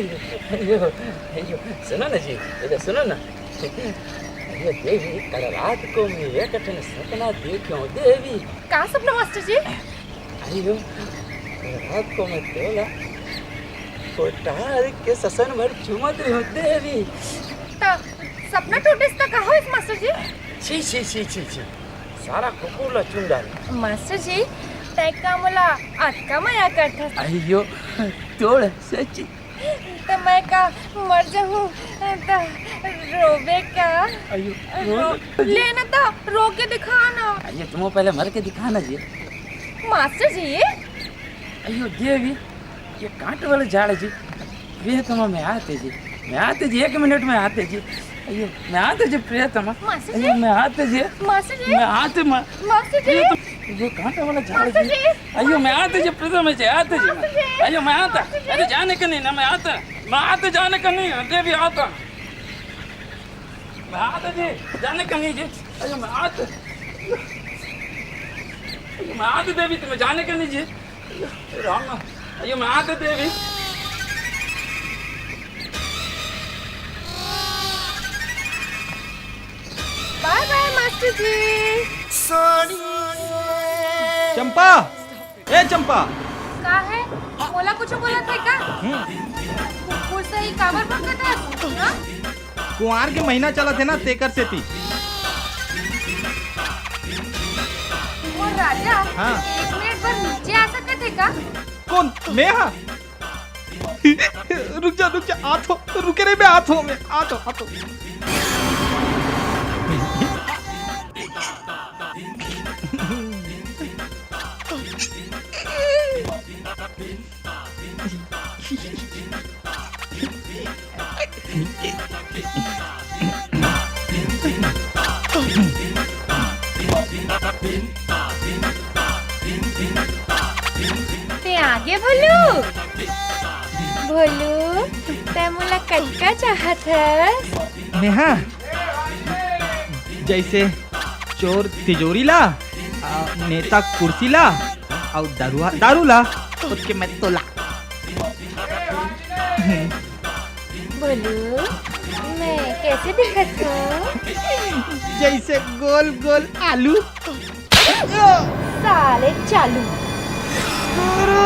अयो अयो सुनो ना जी, इधर सुनो ना। अरे देवी, कल रात को मैं एक ठन सपना देखूं देवी। का सपना मास्टर जी? अयो कल रात को मैं तोला कोटार के ससन भर चुमत रही हूँ देवी। ता सपना टूटेस ता का होइस मास्टर जी? छी छी छी छी छी, सारा कुकुला चुंडाल। मास्टर जी तैका मला अटका माया करता अयो तोड़ सच्ची। तो मैं का मर जाऊं तो रोबे का? अयो लेना तो रो के दिखाना। अयो तुम पहले मर के दिखाना जी। मास्टर जी अयो देवी, ये कांट वाले झाड़ जी, प्रियतमा में आते जी, मैं आते जी, 1 मिनट में आते जी। अयो मैं आते जी प्रियतमा। मास्टर जी? अयो मैं आते जी, मास्टर जी मैं आते मास्टर जी ये कांट वाला झाड़ मास्टर जी। जी? अयो मैं आते जी प्रियतमा जी, आते जी। मास्टर जी? अयो मैं आता, मास्टर जी? अरे जाने का नहीं ना, मैं आते जाने का नहीं, देवी आता, मैं आता जी, जाने का नहीं जी। अयो मैं आते देवी, तुम्हें जाने का नहीं जी। अयो राम, अयो मैं आते देवी। बाय बाय मास्टर जी। चंपा, ए चंपा। का है मोला कुछ बोला थे का? कुकुर से ही काबर भगत है ना? कुंवार के महीना चला थे ना तेकर से थी। वो राजा हाँ। 1 मिनट पर नीचे आ सकते थे का? कौन? मैं हाँ। रुक जा आतो, रुके रे, मैं आतो, मैं आतो। ते आगे भोलू भोलू ते मोला कटका चाहत है? नेहा, जैसे चोर तिजोरी ला, नेता कुर्सी ला, और दारू ला, उसके मैं तोला। भोलू मैं कैसे दिखत हूँ? जैसे गोल गोल आलू। साले चालू। गुरु!